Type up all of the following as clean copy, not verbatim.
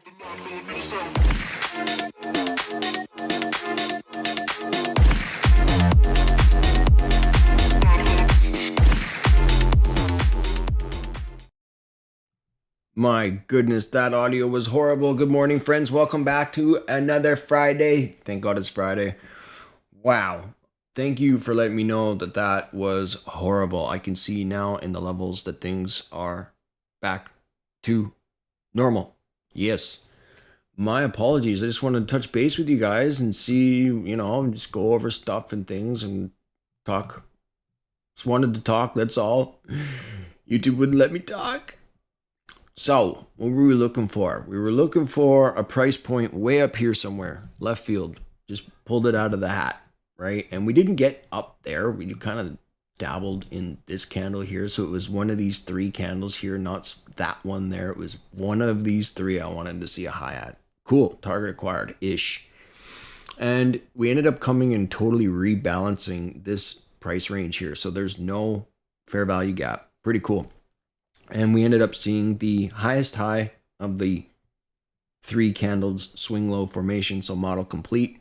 My goodness, that audio was horrible. Good morning, friends. Welcome back to another Friday. Thank God it's Friday. Wow. Thank you for letting me know that that was horrible. I can see now in the levels that things are back to normal. Yes. My apologies. I just wanted to touch base with you guys and see, just go over stuff and things and talk. Just wanted to talk, that's all. YouTube wouldn't let me talk. So, what were we looking for? We were looking for a price point way up here somewhere, left field. Just pulled it out of the hat, right? And we didn't get up there. We kind of dabbled in this candle here. So it was one of these three candles here, not that one there. It was one of these three I wanted to see a high at. Cool, target acquired-ish. And we ended up coming and totally rebalancing this price range here. So there's no fair value gap. Pretty cool. And we ended up seeing the highest high of the three candles swing low formation. So model complete.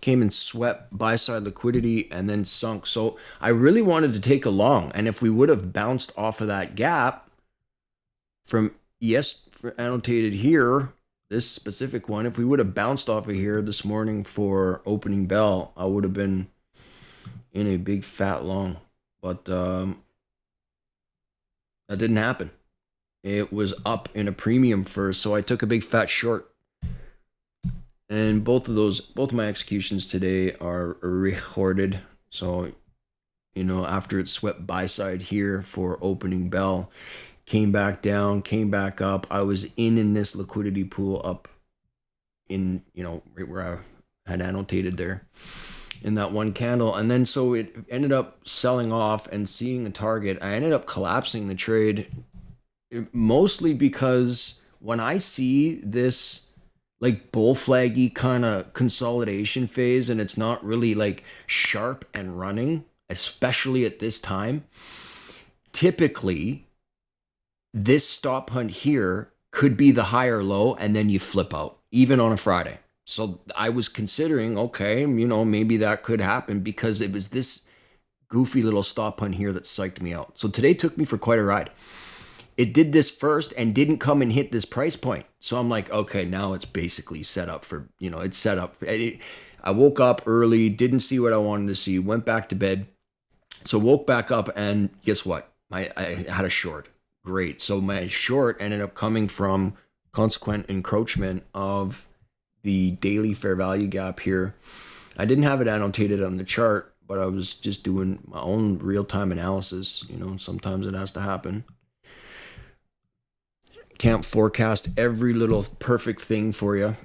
Came and swept buy side liquidity and then sunk. So I really wanted to take a long. And if we would have bounced off of that gap from annotated here, this specific one, if we would have bounced off of here this morning for opening bell, I would have been in a big fat long. But that didn't happen. It was up in a premium first, so I took a big fat short. And both of my executions today are recorded. So, after it swept buy side here for opening bell, came back down, came back up. I was in this liquidity pool up in, right where I had annotated there in that one candle. And then so it ended up selling off and seeing a target. I ended up collapsing the trade mostly because when I see this like bull flaggy kind of consolidation phase and it's not really like sharp and running, especially at this time, typically this stop hunt here could be the higher low and then you flip out even on a Friday. So I was considering, okay, maybe that could happen because it was this goofy little stop hunt here that psyched me out. So today took me for quite a ride. It did this first and didn't come and hit this price point. So I'm like, okay, now it's basically set up for, it's set up. I woke up early, didn't see what I wanted to see, went back to bed. So woke back up and guess what? I had a short. Great. So my short ended up coming from consequent encroachment of the daily fair value gap here. I didn't have it annotated on the chart, but I was just doing my own real-time analysis. Sometimes it has to happen. Can't forecast every little perfect thing for you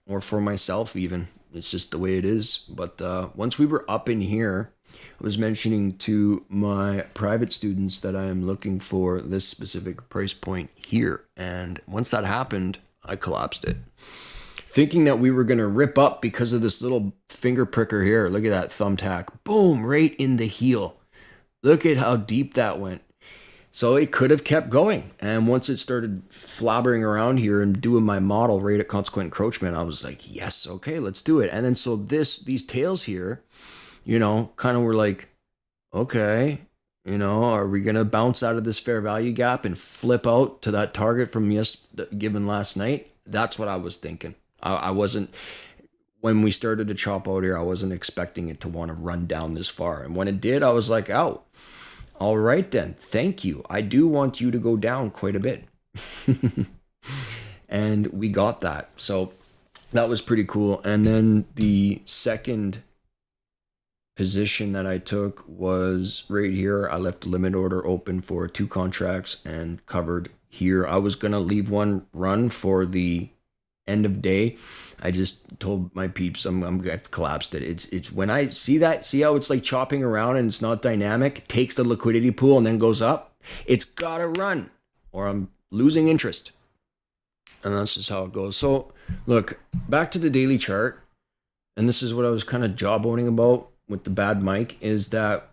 or for myself even. It's just the way it is. But once we were up in here, I was mentioning to my private students that I am looking for this specific price point here. And once that happened, I collapsed it. Thinking that we were going to rip up because of this little finger pricker here. Look at that thumbtack. Boom, right in the heel. Look at how deep that went. So it could have kept going. And once it started flobbering around here and doing my model right at consequent encroachment, I was like, yes, okay, let's do it. And then so these tails here, kind of were like, okay, are we going to bounce out of this fair value gap and flip out to that target from given last night? That's what I was thinking. I wasn't, when we started to chop out here, I wasn't expecting it to want to run down this far. And when it did, I was like, oh, all right then. Thank you. I do want you to go down quite a bit. And we got that. So that was pretty cool. And then the second position that I took was right here. I left the limit order open for 2 contracts and covered here. I was going to leave one run for the end of day. I just told my peeps I've collapsed it. It's when I see that, see how it's like chopping around and it's not dynamic, takes the liquidity pool and then goes up. It's gotta run or I'm losing interest. And that's just how it goes. So look, back to the daily chart. And this is what I was kind of jawboning about with the bad mic, is that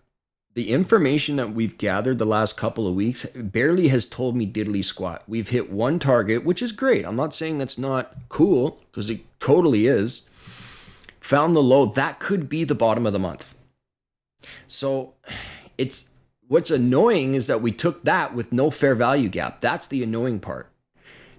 the information that we've gathered the last couple of weeks barely has told me diddly squat. We've hit one target, which is great. I'm not saying that's not cool, because it totally is. Found the low. That could be the bottom of the month. So it's what's annoying is that we took that with no fair value gap. That's the annoying part.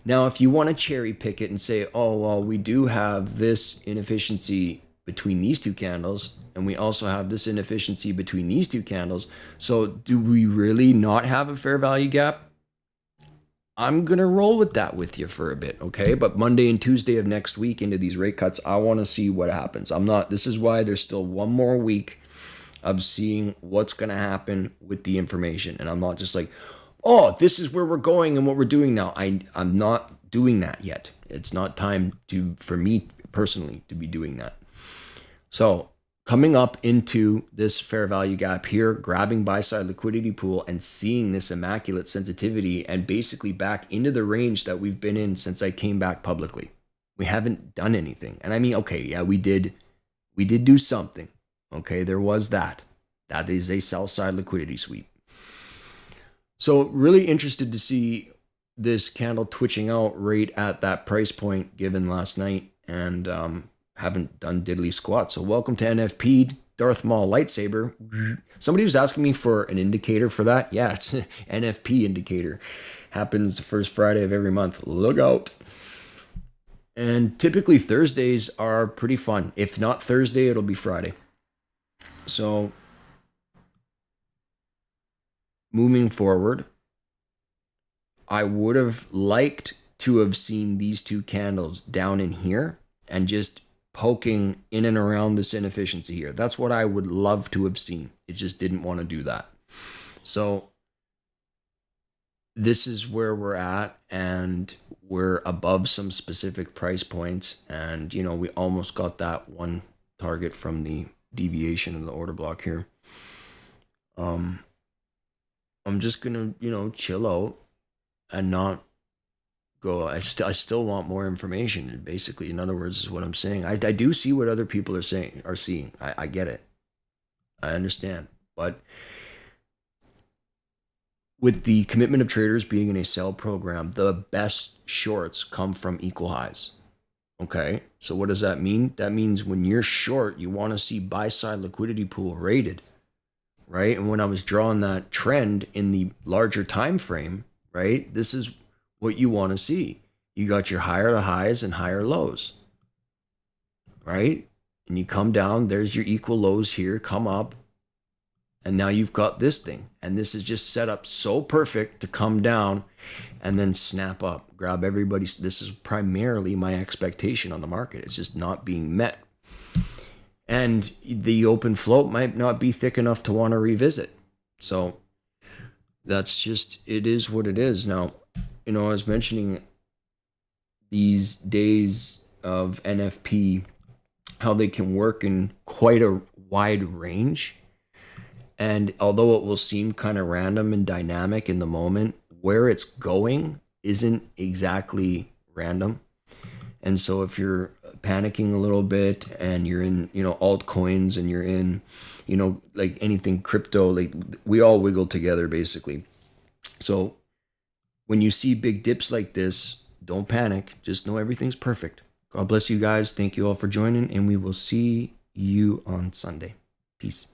Now, if you want to cherry pick it and say, oh, well, we do have this inefficiency between these two candles, and we also have this inefficiency between these two candles. So do we really not have a fair value gap? I'm going to roll with that with you for a bit, okay? But Monday and Tuesday of next week into these rate cuts, I want to see what happens. This is why there's still one more week of seeing what's going to happen with the information. And I'm not just like, oh, this is where we're going and what we're doing now. I'm not doing that yet. It's not time for me personally to be doing that. So coming up into this fair value gap here, grabbing buy side liquidity pool and seeing this immaculate sensitivity and basically back into the range that we've been in since I came back publicly. We haven't done anything. And I mean, okay, yeah, we did do something. Okay, there was that. That is a sell side liquidity sweep. So really interested to see this candle twitching out right at that price point given last night, and haven't done diddly squat. So welcome to NFP, Darth Maul lightsaber. Somebody was asking me for an indicator for that. Yeah, it's an NFP indicator. Happens the first Friday of every month. Look out. And typically Thursdays are pretty fun. If not Thursday, it'll be Friday. So moving forward, I would have liked to have seen these two candles down in here and just poking in and around this inefficiency here. That's what I would love to have seen. It just didn't want to do that. So this is where we're at, and we're above some specific price points. And, you know, we almost got that one target from the deviation of the order block here. I'm just going to, you know, chill out and not go. I still want more information. Basically, in other words, is what I'm saying. I do see what other people are seeing. I get it. I understand. But with the commitment of traders being in a sell program, the best shorts come from equal highs. Okay, so what does that mean? That means when you're short, you want to see buy side liquidity pool rated, right? And when I was drawing that trend in the larger time frame, right, this is what you want to see. You got your higher highs and higher lows, right? And you come down, there's your equal lows here, come up, and now you've got this thing. And this is just set up so perfect to come down and then snap up, grab everybody's. This is primarily my expectation on the market. It's just not being met. And the open float might not be thick enough to want to revisit. So that's just, it is what it is. Now, you know, I was mentioning these days of NFP, how they can work in quite a wide range. And although it will seem kind of random and dynamic in the moment, where it's going isn't exactly random. And so if you're panicking a little bit and you're in, you know, altcoins, and you're in, you know, like anything crypto, like we all wiggle together basically. So when you see big dips like this, don't panic. Just know everything's perfect. God bless you guys. Thank you all for joining, and we will see you on Sunday. Peace.